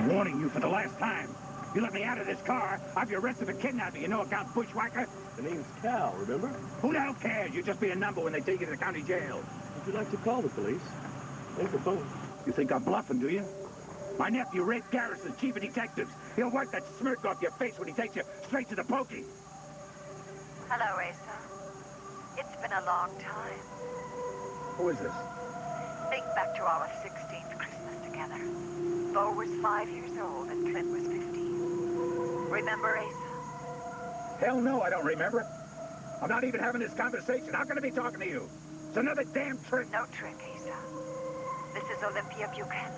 I'm warning you for the last time. You let me out of this car, I'll be arrested for kidnapping. You know account bushwhacker? The name's Cal, remember? Who the hell cares? You'll just be a number when they take you to the county jail. Would you like to call the police? Take the phone. You think I'm bluffing, do you? My nephew, Red Garrison's chief of detectives. He'll wipe that smirk off your face when he takes you straight to the pokey. Hello, Asa. It's been a long time. Who is this? Think back to our 16th Christmas together. Bo was 5 years old and Clint was 15. Remember, Asa? Hell no, I don't remember it. I'm not even having this conversation. How can I be talking to you? It's another damn trick. No trick, Asa. This is Olympia Buchanan,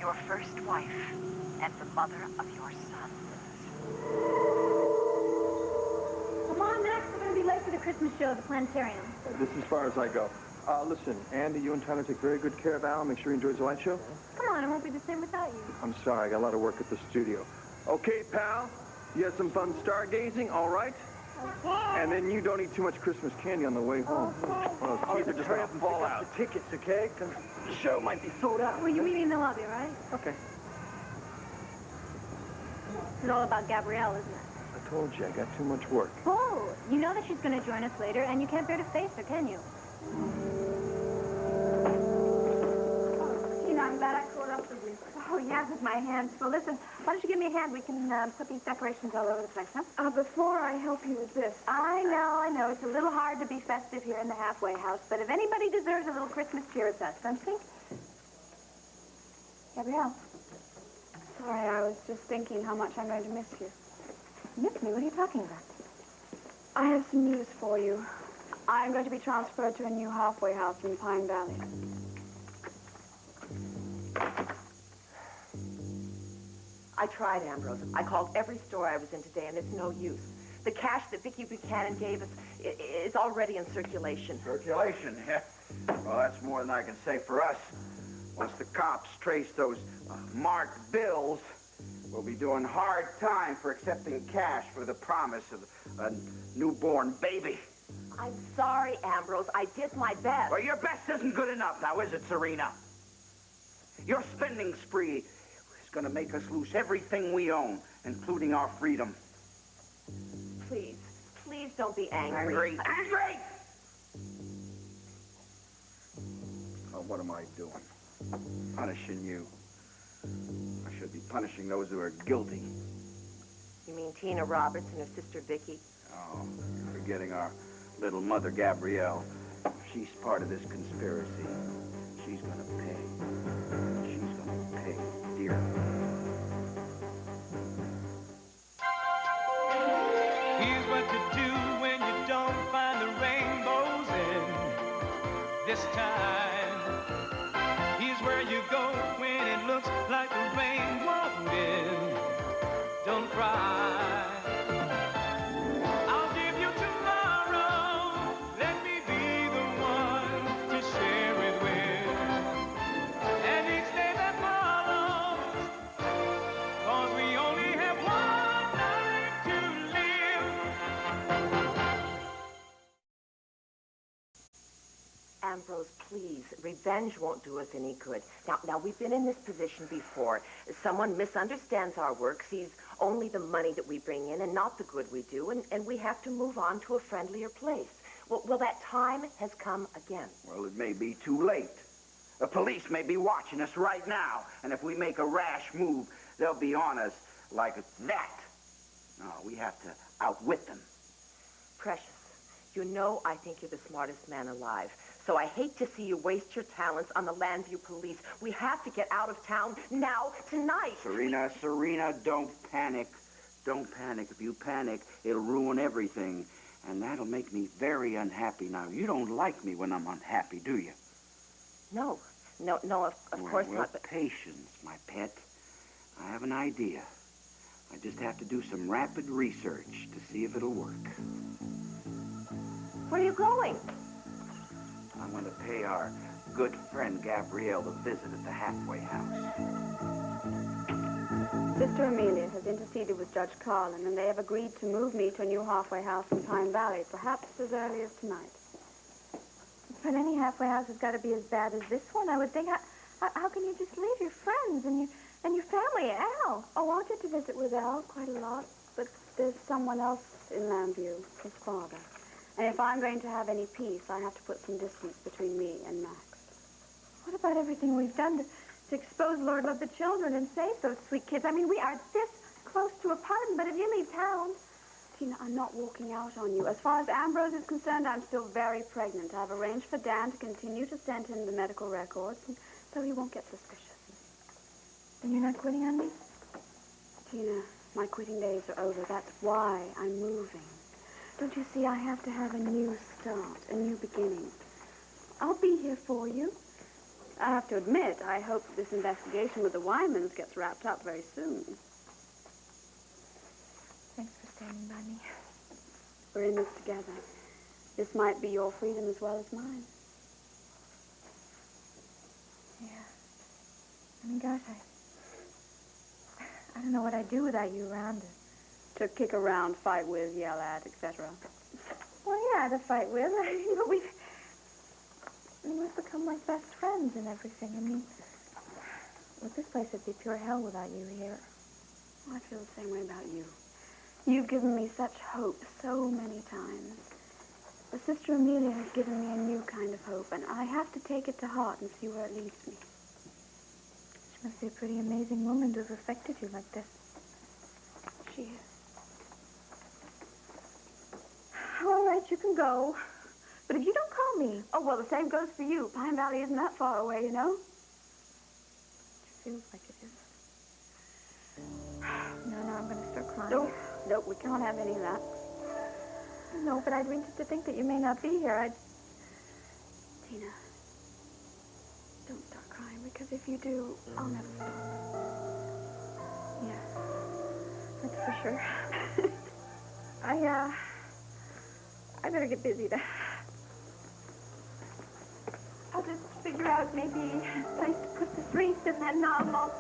your first wife and the mother of your sons. Come on, Max. We're going to be late for the Christmas show at the planetarium. This is as far as I go. Listen, Andy, you and Tyler take very good care of Al. Make sure he enjoys the light show. Come on, it won't be the same without you. I'm sorry, I got a lot of work at the studio. Okay, pal, you had some fun stargazing, all right? Okay. And then you don't eat too much Christmas candy on the way home. Well, those kids are just going to fall out. The tickets, okay? Because the show might be sold out. Well, you meet me in the lobby, right? Okay. It's all about Gabrielle, isn't it? I told you, I got too much work. Oh, you know that she's going to join us later, and you can't bear to face her, can you? Oh, Tina, I'm glad I caught up with you. Oh, yeah, with my hands full. Listen, why don't you give me a hand? We can put these decorations all over the place, huh? Before I help you with this. I know. It's a little hard to be festive here in the halfway house, but if anybody deserves a little Christmas cheer, it's us, don't you think? Gabrielle. Sorry, I was just thinking how much I'm going to miss you. Miss me? What are you talking about? I have some news for you. I'm going to be transferred to a new halfway house in Pine Valley. I tried, Ambrose. I called every store I was in today, and it's no use. The cash that Vicki Buchanan gave us is already in circulation. Circulation, yeah. Well, that's more than I can say for us. Once the cops trace those marked bills, we'll be doing hard time for accepting cash for the promise of a newborn baby. I'm sorry, Ambrose. I did my best. Well, your best isn't good enough now, is it, Serena? Your spending spree is going to make us lose everything we own, including our freedom. Please don't be angry. Angry! Well, what am I doing? Punishing you. I should be punishing those who are guilty. You mean Tina Roberts and her sister Vicki? Oh, forgetting our little mother, Gabrielle. She's part of this conspiracy. She's gonna pay. She's gonna pay dearly. Here's what to do when you don't find the rainbows in this time. Here's where you go when it looks like the rain won't end. Don't cry. I'll give you tomorrow. Let me be the one to share it with. And each day that follows, 'cause we only have one life to live. Ambrose, please. Revenge won't do us any good. Now, we've been in this position before. Someone misunderstands our work, sees only the money that we bring in and not the good we do, and we have to move on to a friendlier place. Well, that time has come again. Well, it may be too late. The police may be watching us right now, and if we make a rash move, they'll be on us like that. No, we have to outwit them. Precious, you know I think you're the smartest man alive. So I hate to see you waste your talents on the Landview police. We have to get out of town now, tonight. Serena, don't panic. Don't panic. If you panic, it'll ruin everything. And that'll make me very unhappy. Now, you don't like me when I'm unhappy, do you? No, of course not. But Patience, my pet. I have an idea. I just have to do some rapid research to see if it'll work. where are you going? I want to pay our good friend Gabrielle a visit at the halfway house. Sister Amelia has interceded with Judge Carlin, and they have agreed to move me to a new halfway house in Pine Valley, perhaps as early as tonight. But any halfway house has got to be as bad as this one. I would think. How can you just leave your friends and your family, Al? Oh, I'll get to visit with Al quite a lot, but there's someone else in Lambview, his father. And if I'm going to have any peace, I have to put some distance between me and Max. What about everything we've done to expose Lord Love the children and save those sweet kids? I mean, we are this close to a pardon, but if you leave town... Tina, I'm not walking out on you. As far as Ambrose is concerned, I'm still very pregnant. I've arranged for Dan to continue to send him the medical records, so he won't get suspicious. Then you're not quitting on me? Tina, my quitting days are over. That's why I'm moving. Don't you see, I have to have a new start, a new beginning. I'll be here for you. I have to admit, I hope this investigation with the Wymans gets wrapped up very soon. Thanks for standing by me. We're in this together. This might be your freedom as well as mine. Yeah. I mean, gosh, I don't know what I'd do without you around. To kick around, fight with, yell at, etc. Well, yeah, to fight with. I mean, but we've become like best friends and everything. I mean, look, this place would be pure hell without you here. Well, I feel the same way about you. You've given me such hope so many times. But Sister Amelia has given me a new kind of hope, and I have to take it to heart and see where it leads me. She must be a pretty amazing woman to have affected you like this. She is. All right, you can go. But if you don't call me... Oh, well, the same goes for you. Pine Valley isn't that far away, you know? It feels like it is. No, I'm going to start crying. Nope, we can't have any of that. No, but I'd hate to think that you may not be here. Tina, don't start crying, because if you do, I'll never stop. Yeah, that's for sure. I better get busy then. I'll just figure out maybe a place to put this wreath, and then I'll...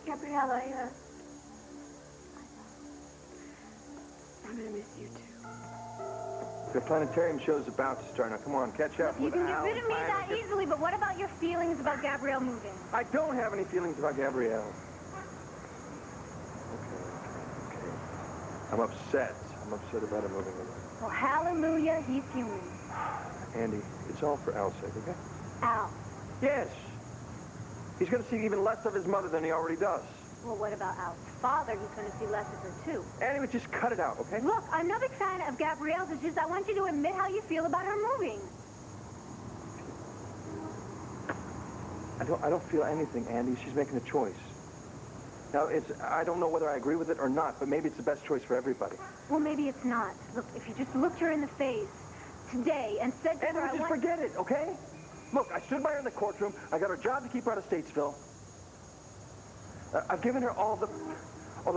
Gabrielle, I'm gonna miss you too. The planetarium show's about to start. Now, come on, catch up. You can get rid of me that easily, but what about your feelings about Gabrielle moving? I don't have any feelings about Gabrielle. Okay. I'm upset. I'm upset about her moving away. Well, hallelujah, he's human. Andy, it's all for Al's sake, okay? Al. Yes. He's going to see even less of his mother than he already does. Well, what about Al's father? He's going to see less of her, too. Anyway, just cut it out, okay? Look, I'm not a big fan of Gabrielle's. It's just I want you to admit how you feel about her moving. I don't feel anything, Andy. She's making a choice. Now, I don't know whether I agree with it or not, but maybe it's the best choice for everybody. Well, maybe it's not. Look, if you just looked her in the face today and said to her, Andy, just forget it, okay? Look, I stood by her in the courtroom. I got her job to keep her out of Statesville. I've given her all the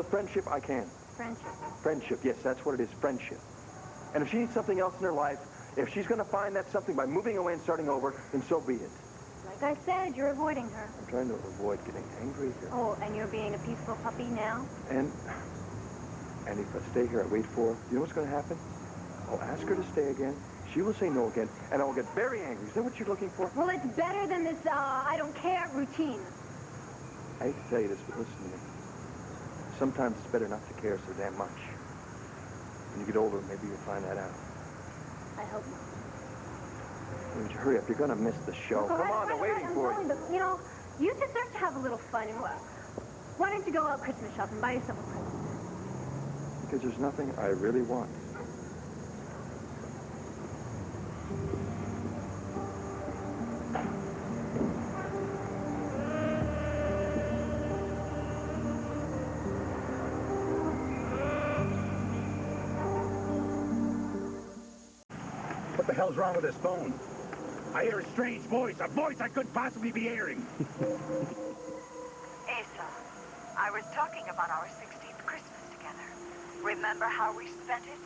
friendship I can. Friendship? Friendship, yes, that's what it is, friendship. And if she needs something else in her life, if she's going to find that something by moving away and starting over, then so be it. Like I said, you're avoiding her. I'm trying to avoid getting angry here. Oh, and you're being a peaceful puppy now? And if I stay here, I wait for her, you know what's going to happen? I'll ask her to stay again. She will say no again, and I'll get very angry. Is that what you're looking for? Well, it's better than this, I don't care routine. I hate to tell you this, but listen to me. Sometimes it's better not to care so damn much. When you get older, maybe you'll find that out. I hope not. Would you hurry up? You're going to miss the show. Come on, they're waiting for you. But, you know, you deserve to have a little fun. And why don't you go out Christmas shopping, buy yourself a present? Because there's nothing I really want. What the hell's wrong with this phone? I hear a strange voice, a voice I couldn't possibly be hearing. Asa, I was talking about our 16th Christmas together. Remember how we spent it?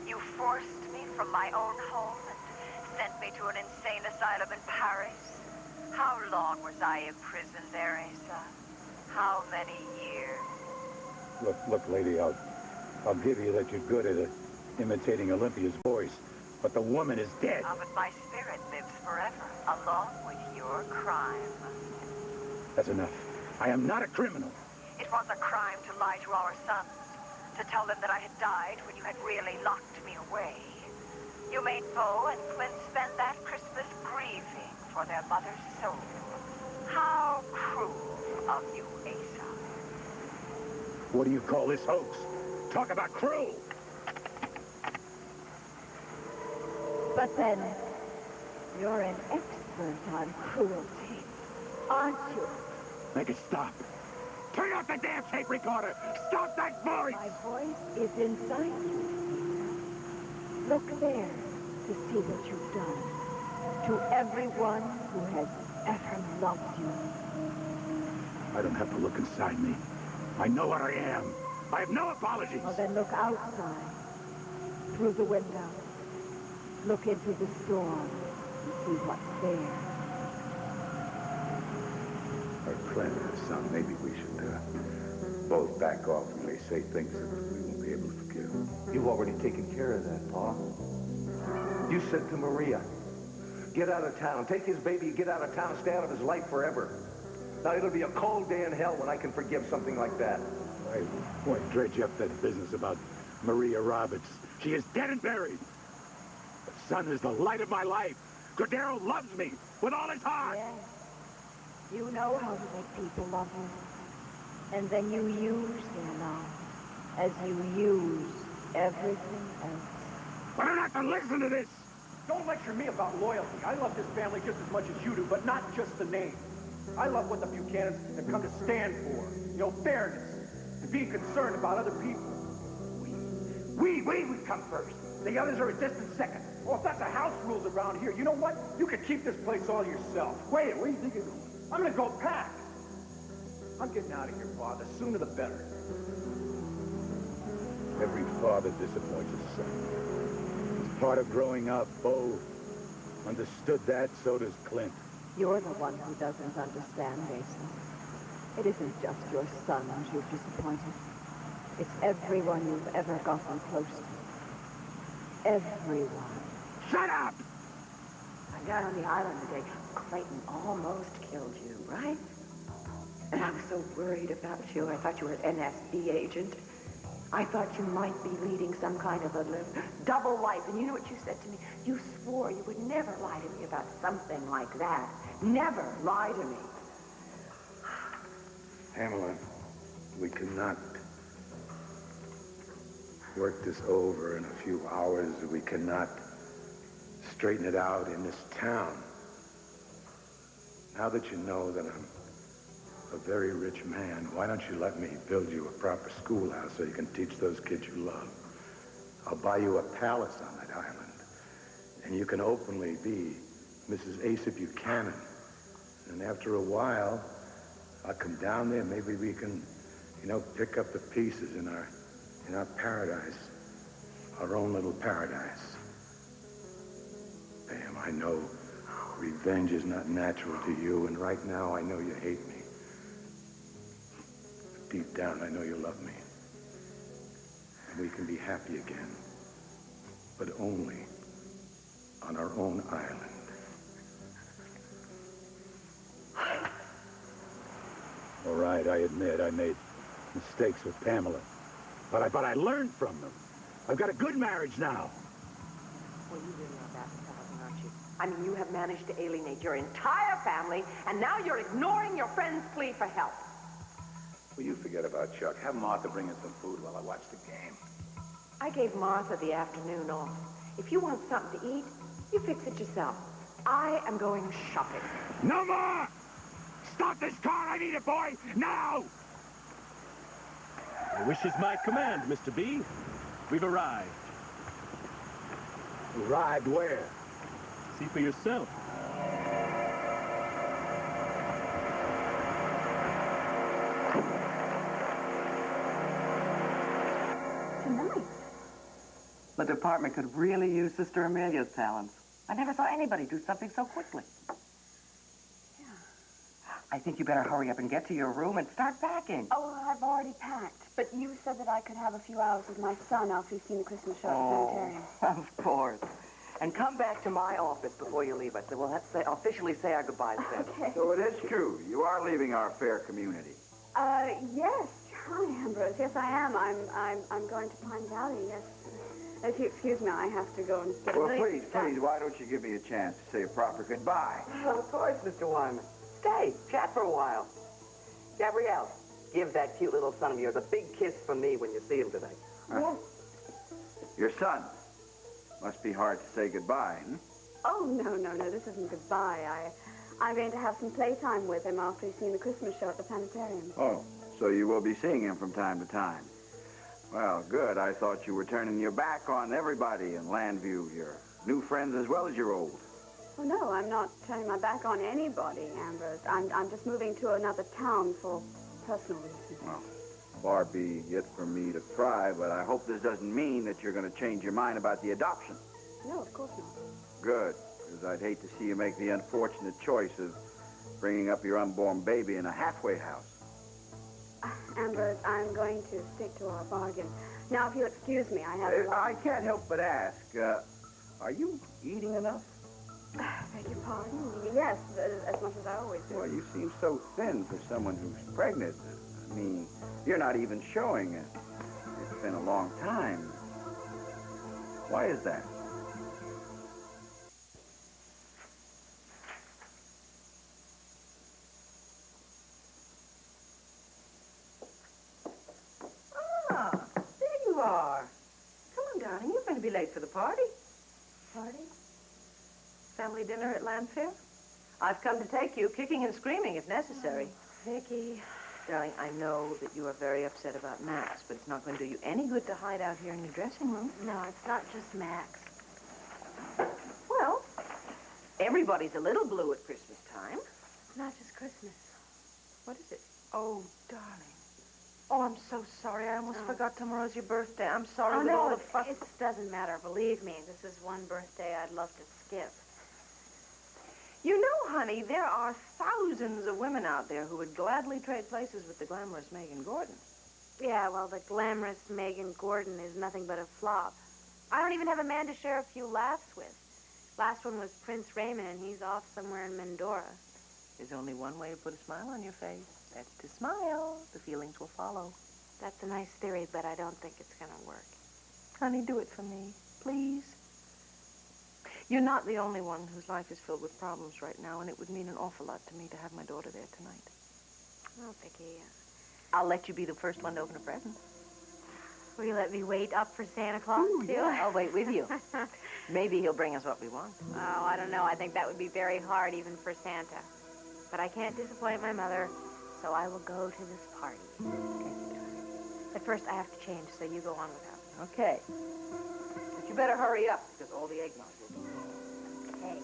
You forced me from my own home and sent me to an insane asylum in Paris. How long was I imprisoned there, Asa? How many years? Look, lady, I'll give you that you're good at imitating Olympia's voice. But the woman is dead. But my spirit lives forever, along with your crime. That's enough. I am not a criminal. It was a crime to lie to our sons, to tell them that I had died when you had really locked me away. You made Bo and Clint spend that Christmas grieving for their mother's soul. How cruel of you, Asa. What do you call this hoax? Talk about cruel! But then, you're an expert on cruelty, aren't you? Make it stop. Turn off the damn tape recorder! Stop that voice! My voice is inside you. Look there to see what you've done to everyone who has ever loved you. I don't have to look inside me. I know what I am. I have no apologies. Well, then look outside, through the window. Look into the storm and see what's there. Clint or something, maybe we should both back off when they say things that we won't be able to forgive. You've already taken care of that, Pa. You said to Maria, get out of town, take his baby, get out of town, stay out of his life forever. Now, it'll be a cold day in hell when I can forgive something like that. I won't dredge up that business about Maria Roberts. She is dead and buried. The sun is the light of my life. Cordero loves me with all his heart. Yes. You know how to make people love you. And then you use their love as you use everything else. But I'm not to listen to this. Don't lecture me about loyalty. I love this family just as much as you do, but not just the name. I love what the Buchanans have come to stand for. You know, fairness, and being concerned about other people. We come first. The others are a distant second. Well, if that's how house rules around here, you know what? You can keep this place all yourself. Wait, where do you think you're going? I'm gonna go pack. I'm getting out of here, Pa. The sooner the better. Every father disappoints his son. It's part of growing up. Bo understood that, so does Clint. You're the one who doesn't understand, Asa. It isn't just your son who you've disappointed. It's everyone you've ever gotten close to. Everyone. Shut up! I got on the island today. Clayton almost killed you, right? And I was so worried about you. I thought you were an NSB agent. I thought you might be leading some kind of a double life. And you know what you said to me? You swore you would never lie to me about something like that. Never lie to me. Pamela, we cannot work this over in a few hours. We cannot straighten it out in this town. Now that you know that I'm a very rich man, why don't you let me build you a proper schoolhouse so you can teach those kids you love? I'll buy you a palace on that island, and you can openly be Mrs. Asa Buchanan. And after a while, I'll come down there, maybe we can, pick up the pieces in our paradise, our own little paradise. Pam, I know revenge is not natural to you, and right now I know you hate me. But deep down, I know you love me. And we can be happy again, but only on our own island. All right, I admit I made mistakes with Pamela. But I learned from them. I've got a good marriage now. Well, you really are that stubborn, aren't you? I mean, you have managed to alienate your entire family, and now you're ignoring your friend's plea for help. Will you forget about Chuck? Have Martha bring in some food while I watch the game. I gave Martha the afternoon off. If you want something to eat, you fix it yourself. I am going shopping. No more! Stop this car! I need it, boy! Now! Your wish is my command, Mr. B. We've arrived. Arrived where? See for yourself. Tonight. The department could really use Sister Amelia's talents. I never saw anybody do something so quickly. Yeah. I think you better hurry up and get to your room and start packing. Oh, I've already packed. But you said that I could have a few hours with my son after we've seen the Christmas show at the planetarium. Of course. And come back to my office before you leave us. Then we'll have to officially say our goodbyes then. Okay. So it is true. You are leaving our fair community. Yes, Charlie Ambrose. Yes, I am. I'm going to Pine Valley. Yes. If you excuse me, I have to go and get Well, please, why don't you give me a chance to say a proper goodbye? Of course, Mr. Wyman. Stay, chat for a while. Gabrielle, give that cute little son of yours a big kiss from me when you see him today. Your son. Must be hard to say goodbye, hmm? Oh, no. This isn't goodbye. I'm going to have some playtime with him after he's seen the Christmas show at the planetarium. Oh, so you will be seeing him from time to time. Well, good. I thought you were turning your back on everybody in Landview, your new friends as well as your old. Oh, no, I'm not turning my back on anybody, Ambrose. I'm just moving to another town for personal reasons. Well, far be it from me to pry, but I hope this doesn't mean that you're going to change your mind about the adoption. No, of course not. Good, because I'd hate to see you make the unfortunate choice of bringing up your unborn baby in a halfway house. Ambrose, I'm going to stick to our bargain. Now, if you'll excuse me, I have... I can't help but ask, are you eating enough? Beg your pardon? Yes, as much as I always do. Well, you seem so thin for someone who's pregnant. I mean, you're not even showing it. It's been a long time. Why is that? Ah, there you are. Come on, darling. You're going to be late for the party. Party? Family dinner at Landfair? I've come to take you, kicking and screaming if necessary. Vicky. Darling, I know that you are very upset about Max, but it's not going to do you any good to hide out here in your dressing room. No, it's not just Max. Well, everybody's a little blue at Christmas time. It's not just Christmas. What is it? Oh, darling. Oh, I'm so sorry. I almost forgot tomorrow's your birthday. I'm sorry Oh, with no, all the fuss. it doesn't matter. Believe me, this is one birthday I'd love to skip. You know, honey, there are thousands of women out there who would gladly trade places with the glamorous Megan Gordon. Yeah, well, the glamorous Megan Gordon is nothing but a flop. I don't even have a man to share a few laughs with. Last one was Prince Raymond, and he's off somewhere in Mendora. There's only one way to put a smile on your face. That's to smile. The feelings will follow. That's a nice theory, but I don't think it's going to work. Honey, do it for me, please. You're not the only one whose life is filled with problems right now, and it would mean an awful lot to me to have my daughter there tonight. Oh, Vicky. I'll let you be the first one to open a present. Will you let me wait up for Santa Claus, Ooh, too? yeah, I'll wait with you. Maybe he'll bring us what we want. Oh, I don't know. I think that would be very hard even for Santa. But I can't disappoint my mother, so I will go to this party. But first, I have to change, so you go on without me. Okay. But you better hurry up, because all the eggnog will be. Okay.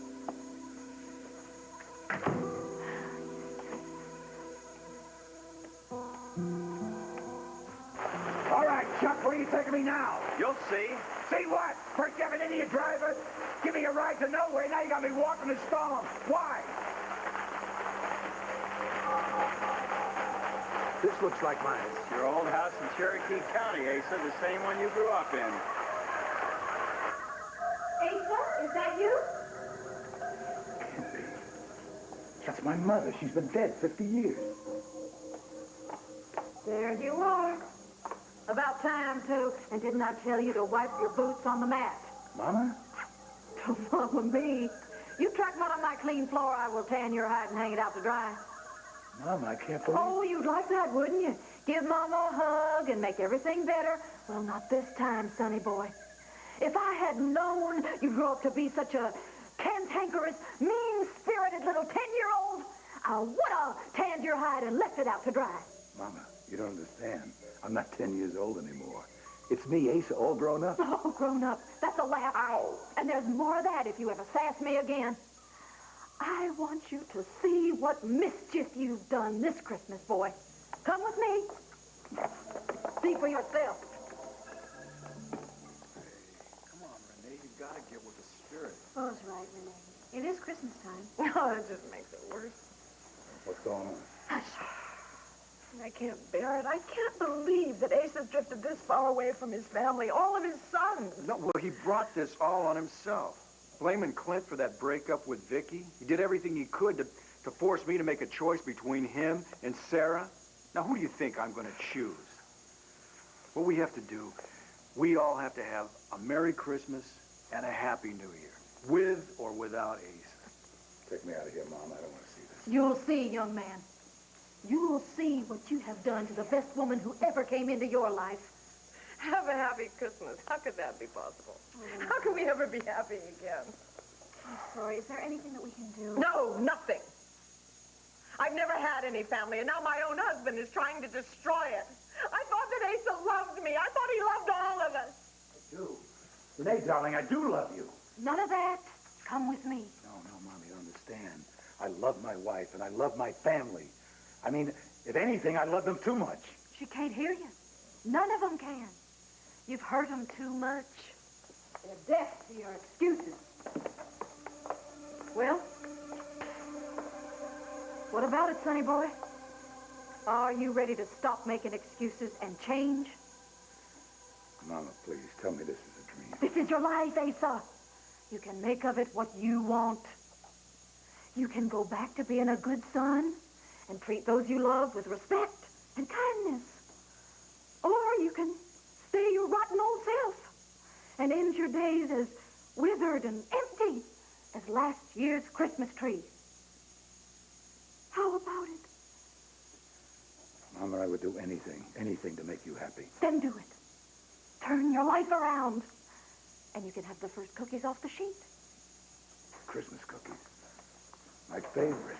All right, Chuck, where are you taking me now? You'll see. See what? First you have an idiot driver, give me a ride to nowhere, now you got me walking the storm. Why? This looks like mine. Your old house in Cherokee County, Asa, the same one you grew up in. Asa, is that you? Can't be. That's my mother. She's been dead 50 years. There you are. About time, too. And didn't I tell you to wipe your boots on the mat? Mama? Don't follow me. You track one on my clean floor, I will tan your hide and hang it out to dry. Mama, I can't believe... Oh, you'd like that, wouldn't you? Give Mama a hug and make everything better. Well, not this time, sonny boy. If I had known you'd grow up to be such a cantankerous, mean-spirited little 10-year-old, I would have tanned your hide and left it out to dry. Mama, you don't understand. I'm not 10 years old anymore. It's me, Asa, all grown up. Oh, grown up. That's a laugh. Ow. And there's more of that if you ever sass me again. I want you to see what mischief you've done this Christmas, boy. Come with me. See for yourself. Come on, Renee, you gotta get with the spirit. Oh, that's right, Renee. It is Christmas time. Oh, that just makes it worse. What's going on? Hush. I can't bear it. I can't believe that Ace has drifted this far away from his family, all of his sons. No, well, he brought this all on himself. Blaming Clint for that breakup with Vicky? He did everything he could to force me to make a choice between him and Sarah. Now, who do you think I'm going to choose? What we have to do, we all have to have a Merry Christmas and a Happy New Year, with or without Ace. Take me out of here, Mom. I don't want to see this. You'll see, young man. You'll see what you have done to the best woman who ever came into your life. Have a happy Christmas. How could that be possible? How can we ever be happy again? I'm sorry. Is there anything that we can do? No, nothing. I've never had any family, and now my own husband is trying to destroy it. I thought that Asa loved me. I thought he loved all of us. I do. Renee, darling, I do love you. None of that. Come with me. No, Mom, you don't understand. I love my wife, and I love my family. I mean, if anything, I love them too much. She can't hear you. None of them can. You've hurt them too much. They're deaf to your excuses. Well, what about it, sonny boy? Are you ready to stop making excuses and change? Mama, please, tell me this is a dream. This is your life, Asa. You can make of it what you want. You can go back to being a good son and treat those you love with respect and kindness. Or you can stay your rotten old self and end your days as withered and empty as last year's Christmas tree. How about it? Mama, I would do anything to make you happy. Then do it. Turn your life around, and you can have the first cookies off the sheet. Christmas cookies. My favorite.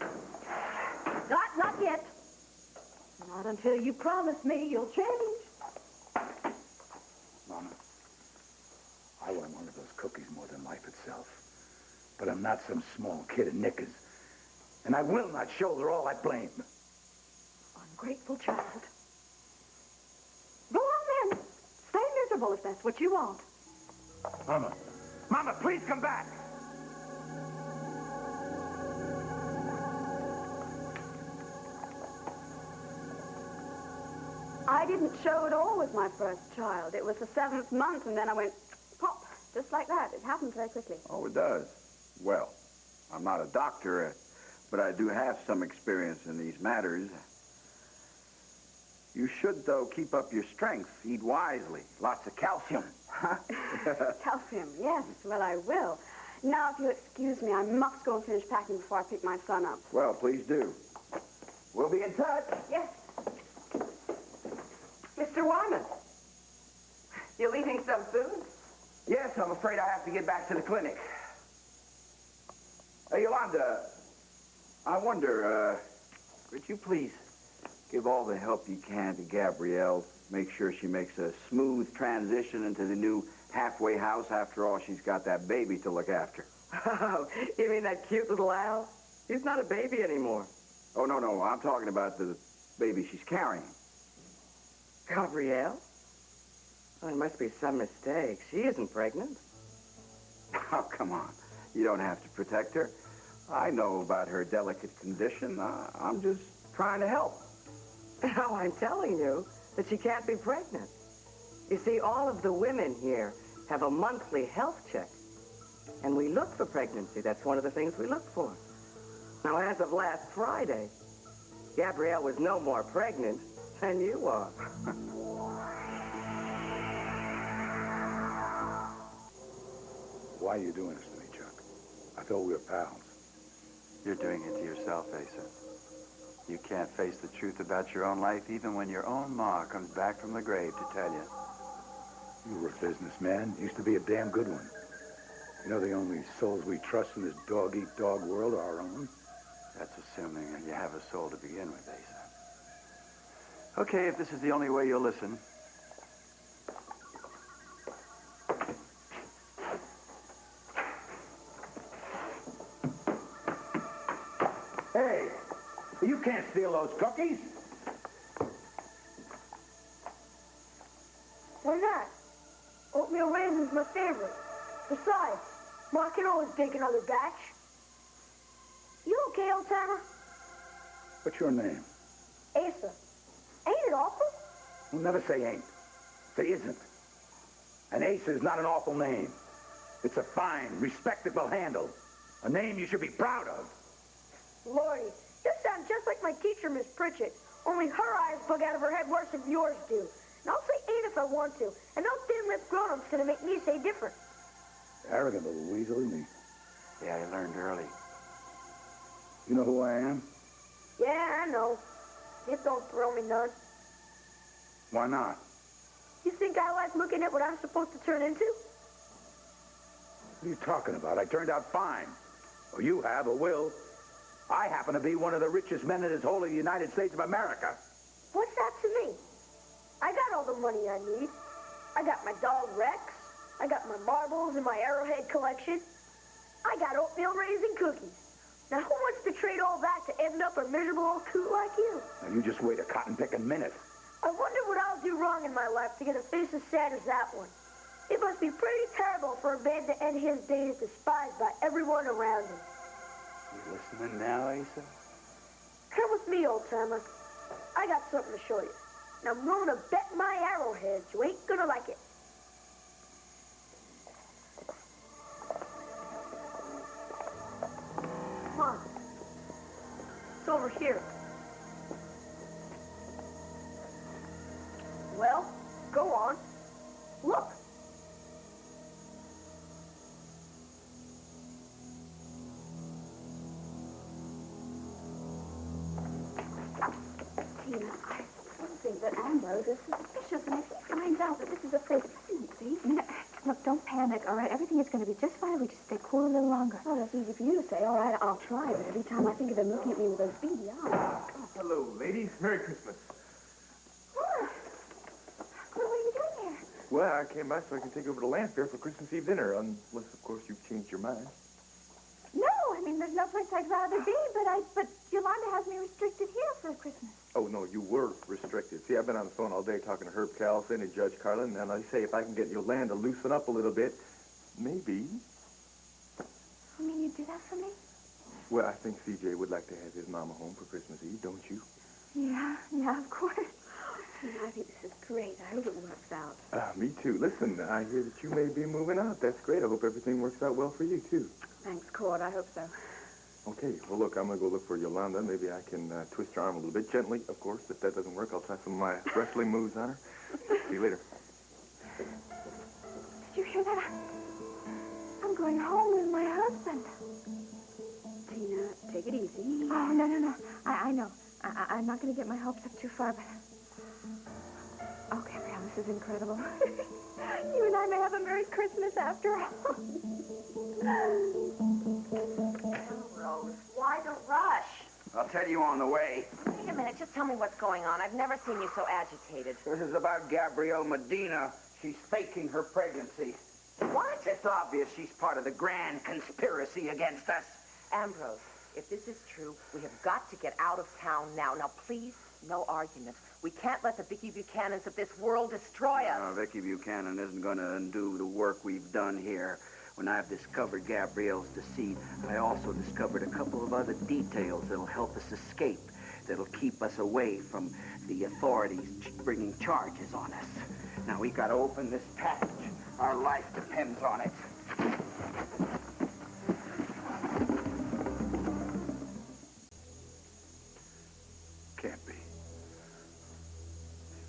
Not yet. Not until you promise me you'll change. Mama, I want one of those cookies more than life itself. But I'm not some small kid in knickers. And I will not shoulder all that blame. Ungrateful child. Go on then. Stay miserable if that's what you want. Mama, please come back. I didn't show at all with my first child. It was the 7th month, and then I went pop, just like that. It happened very quickly. Oh, it does. Well, I'm not a doctor, but I do have some experience in these matters. You should, though, keep up your strength. Eat wisely. Lots of calcium. Huh? Calcium, yes. Well, I will. Now, if you'll excuse me, I must go and finish packing before I pick my son up. Well, please do. We'll be in touch. Yes. Mr. Wyman, you leaving so soon? Yes, I'm afraid I have to get back to the clinic. Hey, Yolanda, I wonder, could you please give all the help you can to Gabrielle? Make sure she makes a smooth transition into the new halfway house. After all, she's got that baby to look after. Oh, you mean that cute little Al? He's not a baby anymore. Oh, no, I'm talking about the baby she's carrying. Gabrielle? Oh, there must be some mistake. She isn't pregnant. Oh, come on. You don't have to protect her. I know about her delicate condition. I'm just trying to help. No, I'm telling you that she can't be pregnant. You see, all of the women here have a monthly health check. And we look for pregnancy. That's one of the things we look for. Now, as of last Friday, Gabrielle was no more pregnant than you are. Why are you doing this to me, Chuck? I thought we were pals. You're doing it to yourself, Asa. You can't face the truth about your own life even when your own ma comes back from the grave to tell you. You were a businessman. Used to be a damn good one. You know the only souls we trust in this dog-eat-dog world are our own? That's assuming you have a soul to begin with, Asa. Okay, if this is the only way you'll listen. Hey, you can't steal those cookies. Why not? Oatmeal raisin's my favorite. Besides, Ma can always take another batch. You okay, old timer? What's your name? Asa. Ain't it awful? Well, never say ain't. Say isn't. And Ace is not an awful name. It's a fine, respectable handle. A name you should be proud of. Lordy, you sound just like my teacher, Miss Pritchett. Only her eyes bug out of her head worse than yours do. And I'll say ain't if I want to. And no thin-lipped grown-up's gonna make me say different. Arrogant little weasel, isn't he? Yeah, I learned early. You know who I am? Yeah, I know. It don't thrill me none. Why not? You think I like looking at what I'm supposed to turn into? What are you talking about? I turned out fine. Or you have, or will. I happen to be one of the richest men in this whole of the United States of America. What's that to me? I got all the money I need. I got my dog Rex. I got my marbles and my arrowhead collection. I got oatmeal raisin cookies. Now who wants to trade all that to end up a miserable old coot like you? Now you just wait a cotton-picking minute. I wonder what I'll do wrong in my life to get a face as sad as that one. It must be pretty terrible for a man to end his days despised by everyone around him. You listening now, Asa? Come with me, old-timer. I got something to show you. Now I'm willing to bet my arrowheads you ain't gonna like it. Come on. It's over here. Well, go on. Look. Tina, I think that Ambrose is suspicious, and if he finds out that this is a fake pregnancy... Look, don't panic, all right? Everything is going to be just fine if we just stay cool a little longer. Oh, that's easy for you to say. All right, I'll try, but every time I think of him looking at me with those beady eyes... Hello, ladies. Merry Christmas. What are you doing here? Well, I came by so I can take you over to Lanfair for Christmas Eve dinner, unless, of course, you've changed your mind. No, I mean, there's no place I'd rather be, but Yolanda has me restricted here for Christmas. Oh, no, you were restricted. See, I've been on the phone all day talking to Herb Carlson and Judge Carlin, and I say if I can get Yolanda to loosen up a little bit, maybe. You mean you'd do that for me? Well, I think C.J. would like to have his mama home for Christmas Eve, don't you? Yeah, of course. I think this is great. I hope it works out. Me too. Listen, I hear that you may be moving out. That's great. I hope everything works out well for you, too. Thanks, Cord. I hope so. Okay, well, look, I'm going to go look for Yolanda. Maybe I can twist her arm a little bit. Gently, of course. If that doesn't work, I'll try some of my wrestling moves on her. See you later. Did you hear that? I'm going home with my husband. Tina, take it easy. Oh, no. I know. I'm not going to get my hopes up too far, but... Oh, Gabrielle, this is incredible. You and I may have a Merry Christmas after all. Rose, why the rush? I'll tell you on the way. Wait a minute, just tell me what's going on. I've never seen you so agitated. This is about Gabrielle Medina. She's faking her pregnancy. What? It's obvious she's part of the grand conspiracy against us. Ambrose, if this is true, we have got to get out of town now. Now, please, no argument. We can't let the Vicky Buchanans of this world destroy us. Vicky Buchanan isn't going to undo the work we've done here. When I've discovered Gabrielle's deceit, I also discovered a couple of other details that'll help us escape, that'll keep us away from the authorities bringing charges on us. Now, we got to open this package. Our life depends on it.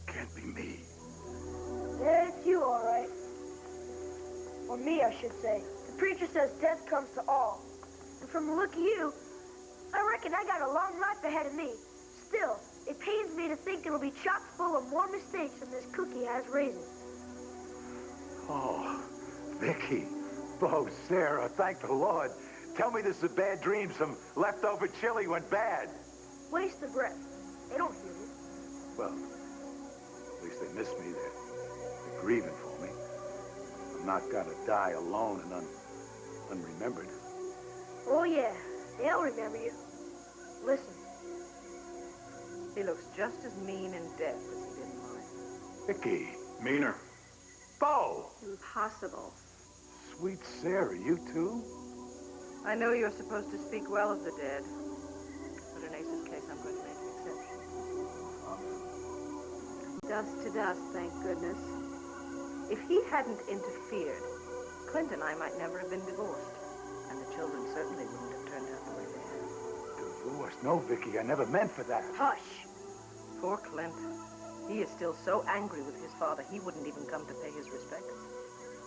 Can't be me. Yeah, it's you, all right. Or me, I should say. The preacher says death comes to all. And from the look of you, I reckon I got a long life ahead of me. Still, it pains me to think it'll be chock full of more mistakes than this cookie has raisins. Oh, Vicky. Oh, Sarah, thank the Lord. Tell me this is a bad dream. Some leftover chili went bad. Waste of breath. They don't hear you. Well, at least they miss me. They're grieving for me. I'm not gonna die alone and unremembered. Oh, yeah. They'll remember you. Listen. He looks just as mean in death as he did in life. Vicky, meaner. Bo! Impossible. Sweet Sarah, you too? I know you're supposed to speak well of the dead, but in Ace's case, I'm going to make an exception. Dust to dust, thank goodness. If he hadn't interfered, Clint and I might never have been divorced. And the children certainly wouldn't have turned out the way they have. Divorce? No, Vicky, I never meant for that. Hush! Poor Clint. He is still so angry with his father, he wouldn't even come to pay his respects.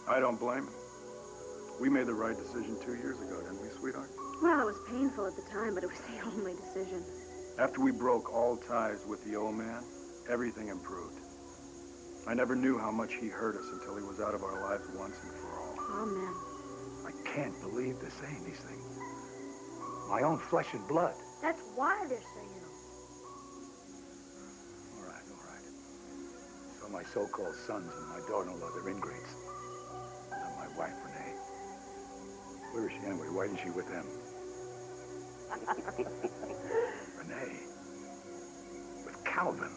I don't blame him. We made the right decision 2 years ago, didn't we, sweetheart? Well, it was painful at the time, but it was the only decision. After we broke all ties with the old man, everything improved. I never knew how much he hurt us until he was out of our lives once and for all. Amen. I can't believe they're saying these things. My own flesh and blood. That's why they're saying them. All right, all right. So my so-called sons and my daughter-in-law, they're ingrates. Not my wife, Renee. Where is she anyway? Why isn't she with them? Renee. With Calvin.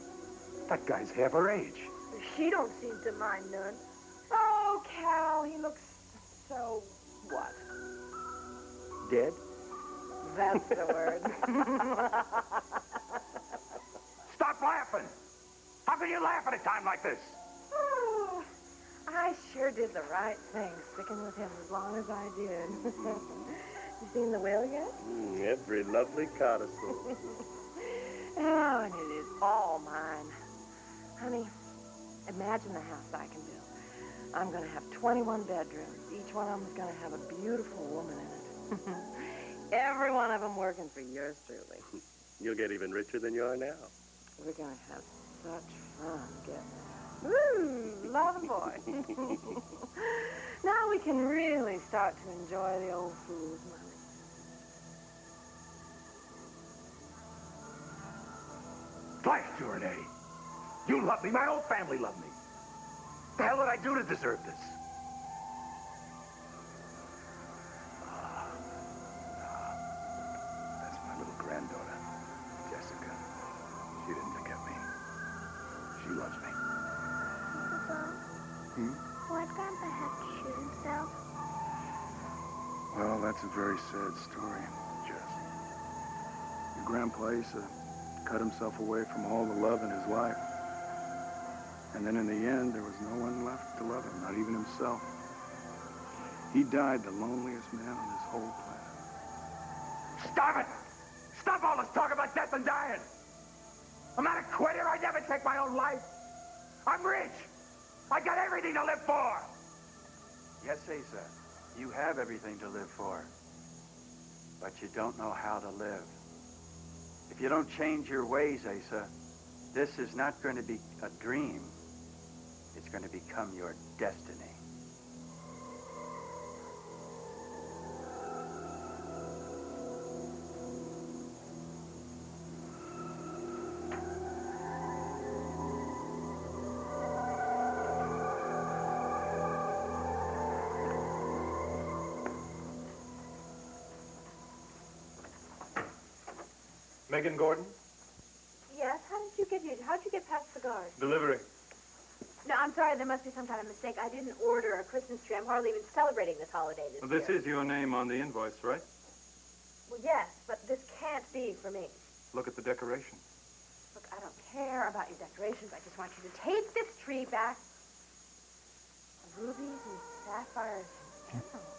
That guy's half her age. She don't seem to mind none. Oh, Cal, he looks so... what? Dead? That's the word. Stop laughing! How can you laugh at a time like this? Oh, I sure did the right thing, sticking with him as long as I did. You seen the will yet? Every lovely codicil. Oh, and it is all mine. Honey, imagine the house I can build. I'm going to have 21 bedrooms. Each one of them is going to have a beautiful woman in it. Every one of them working for yours truly. You'll get even richer than you are now. We're going to have such fun getting it. Love boy. Now we can really start to enjoy the old fool's money. Life, Renee. You love me. My whole family loved me. What the hell did I do to deserve this? That's my little granddaughter, Jessica. She didn't forget me. She loves me. Why'd Grandpa have to shoot himself? Well, that's a very sad story, Jess. Your grandpa used to cut himself away from all the love in his life. And then in the end, there was no one left to love him, not even himself. He died the loneliest man on this whole planet. Stop it! Stop all this talk about death and dying! I'm not a quitter. I never take my own life. I'm rich. I got everything to live for. Yes, Asa, you have everything to live for. But you don't know how to live. If you don't change your ways, Asa, this is not going to be a dream. It's going to become your destiny. Megan Gordon? Yes, how'd you get past the guard? Delivery. No, I'm sorry, there must be some kind of mistake. I didn't order a Christmas tree. I'm hardly even celebrating this holiday this Well, this year. is your name on the invoice, right? Well, yes, but this can't be for me. Look at the decoration. Look, I don't care about your decorations. I just want you to take this tree back. Rubies and sapphires and emeralds.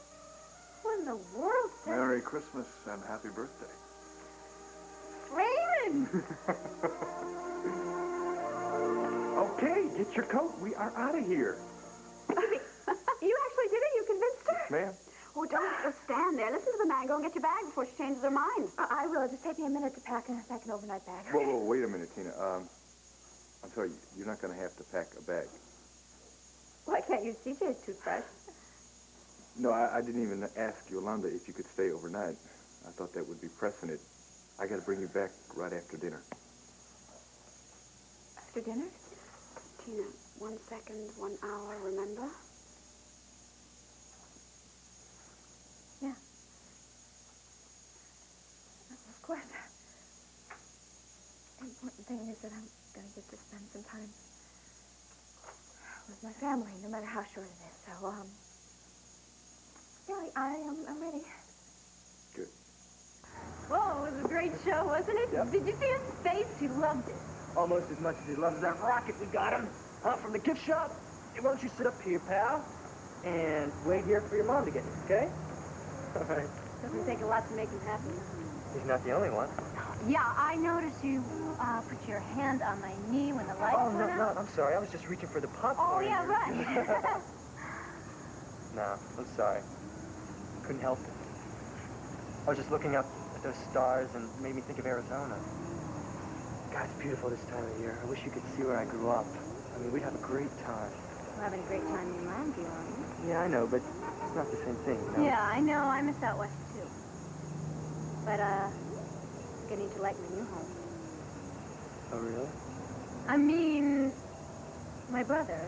What in the world? Merry Christmas and happy birthday. Raymond! Okay, get your coat. We are out of here. You actually did it? You convinced her? Ma'am? Oh, don't just stand there. Listen to the man. Go and get your bag before she changes her mind. I will. Just take me a minute to pack an overnight bag. Whoa, wait a minute, Tina. I'm sorry, you're not going to have to pack a bag. Why can't use CJ's toothbrush? No, I didn't even ask Yolanda if you could stay overnight. I thought that would be pressing it. I got to bring you back right after dinner. After dinner? Tina, 1 second, 1 hour, remember? Yeah. Of course. The important thing is that I'm going to get to spend some time with my family, no matter how short it is. So, yeah, I'm ready. Good. Whoa, it was a great show, wasn't it? Yep. Did you see his face? He loved it. Almost as much as he loves that rocket we got him. Huh, from the gift shop? Hey, why don't you sit up here, pal? And wait here for your mom to get here, okay? All right. Doesn't take a lot to make him happy. He's not the only one. Yeah, I noticed you put your hand on my knee when the lights went out. No, I'm sorry. I was just reaching for the popcorn. Oh, yeah, right. No, I'm sorry. Couldn't help it. I was just looking up at those stars and it made me think of Arizona. God, it's beautiful this time of year. I wish you could see where I grew up. I mean, we'd have a great time. We're having a great time in Olympia, aren't we? Yeah, I know, but it's not the same thing, you know? Yeah, I know. I miss out west, too. But, getting to like my new home. Oh, really? I mean, my brother.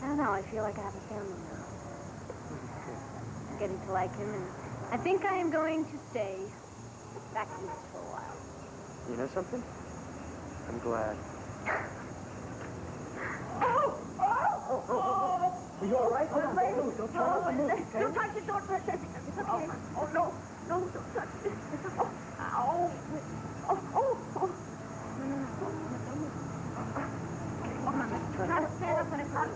I don't know. I feel like I have a family now. I'm getting to like him, and I think I am going to stay back east for a while. You know something? I'm glad. Are you all right? Hold on. Don't try to move, okay? Don't touch it, don't touch it. It's okay. Oh, no. No, don't touch it. It's okay. Ow. Oh. Come on, let's try to stand up when it's hot.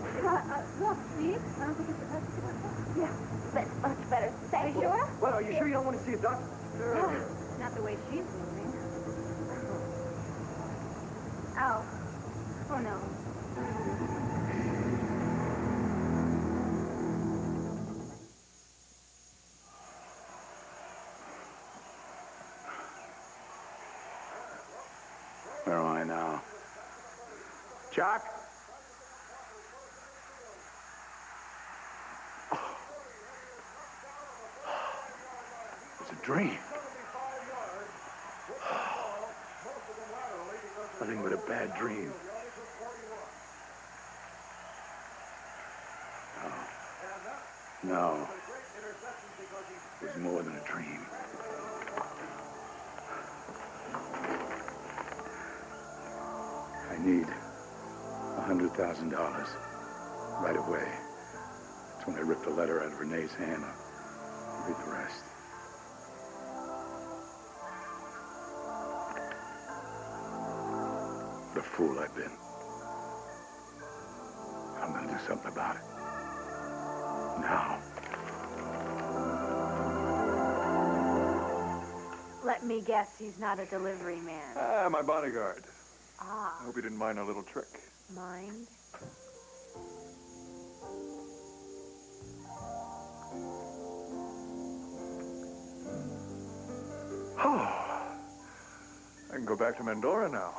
Look, see? I don't think it's Yeah, that's much better. Thank you. Sure? Well, are you sure you don't want to see a doctor? Not the way she's moving. Ow. Oh, no. Where am I now? Chuck? It's a dream. Nothing but a bad dream. No. It was more than a dream. I need $100,000 right away. That's when I ripped the letter out of Renee's hand. I'll read the rest. What a fool I've been. I'm gonna do something about it. Now. Let me guess, he's not a delivery man. My bodyguard. Ah. I hope you didn't mind a little trick. Mind? Oh, I can go back to Mandora now.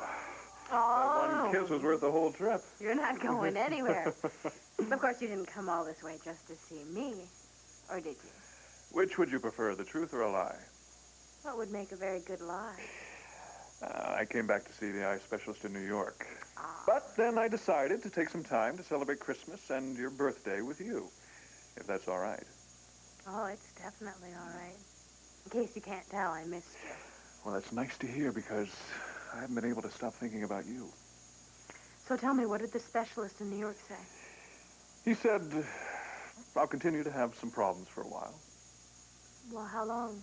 Oh. One kiss was worth the whole trip. You're not going anywhere. Of course, you didn't come all this way just to see me. Or did you? Which would you prefer, the truth or a lie? What would make a very good lie? I came back to see the eye specialist in New York. But then I decided to take some time to celebrate Christmas and your birthday with you, if that's all right. Oh, it's definitely all right. In case you can't tell, I missed you. Well, that's nice to hear because I haven't been able to stop thinking about you. So tell me, what did the specialist in New York say? He said, I'll continue to have some problems for a while. Well, how long?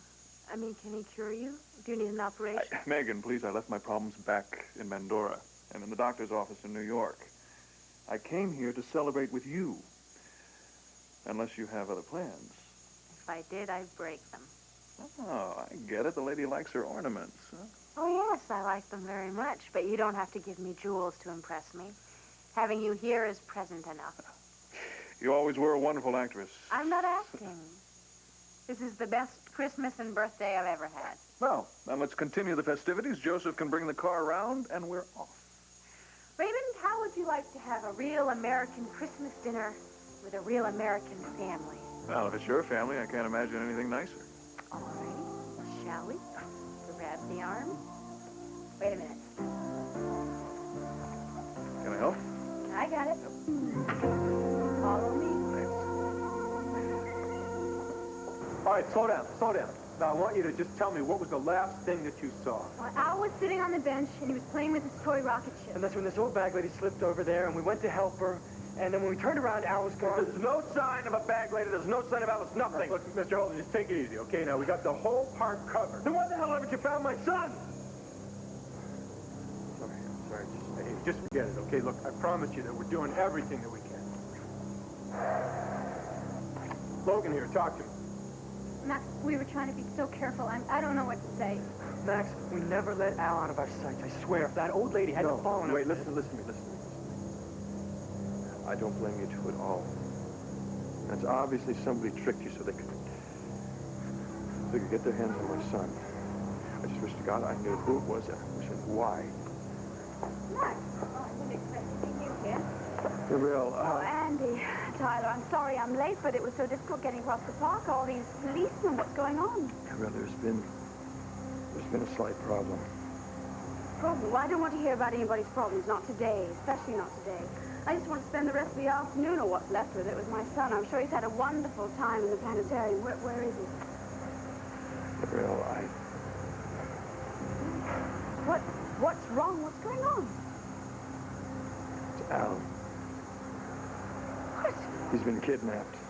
I mean, can he cure you? Do you need an operation? Megan, please, I left my problems back in Mandora and in the doctor's office in New York. I came here to celebrate with you. Unless you have other plans. If I did, I'd break them. Oh, I get it. The lady likes her ornaments. Huh? Oh, yes, I like them very much. But you don't have to give me jewels to impress me. Having you here is present enough. You always were a wonderful actress. I'm not asking. This is the best Christmas and birthday I've ever had. Well, then let's continue the festivities. Joseph can bring the car around, and we're off. Raymond, how would you like to have a real American Christmas dinner with a real American family? Well, if it's your family, I can't imagine anything nicer. All right. Shall we? Grab the arm. Wait a minute. Can I help? I got it. Follow me. All right, slow down. Now, I want you to just tell me what was the last thing that you saw. Well, Al was sitting on the bench, and he was playing with his toy rocket ship. And that's when this old bag lady slipped over there, and we went to help her. And then when we turned around, Al was gone. There's no sign of a bag lady. There's no sign of Alice. Nothing. Look, Mr. Holden, just take it easy, okay? Now, we got the whole park covered. Then what the hell haven't you found my son? Sorry. Just forget it, okay? Look, I promise you that we're doing everything that we can. Logan here, talk to me. Max, we were trying to be so careful. I don't know what to say. Max, we never let Al out of our sight. I swear, if that old lady hadn't fallen... Wait, listen to me. I don't blame you two at all. That's obviously somebody tricked you so they could get their hands on my son. I just wish to God I knew who it was. I wish I knew why. Max, I didn't expect to see you here. Gabrielle, Andy, Tyler, I'm sorry I'm late, but it was so difficult getting across the park. All these policemen, what's going on? Gabrielle, there's been a slight problem. Problem? Well, I don't want to hear about anybody's problems, not today, especially not today. I just want to spend the rest of the afternoon, or what's left of it, with my son. I'm sure he's had a wonderful time in the planetarium. Where is he? Gabrielle, What's wrong? What's going on? It's Al. What? He's been kidnapped.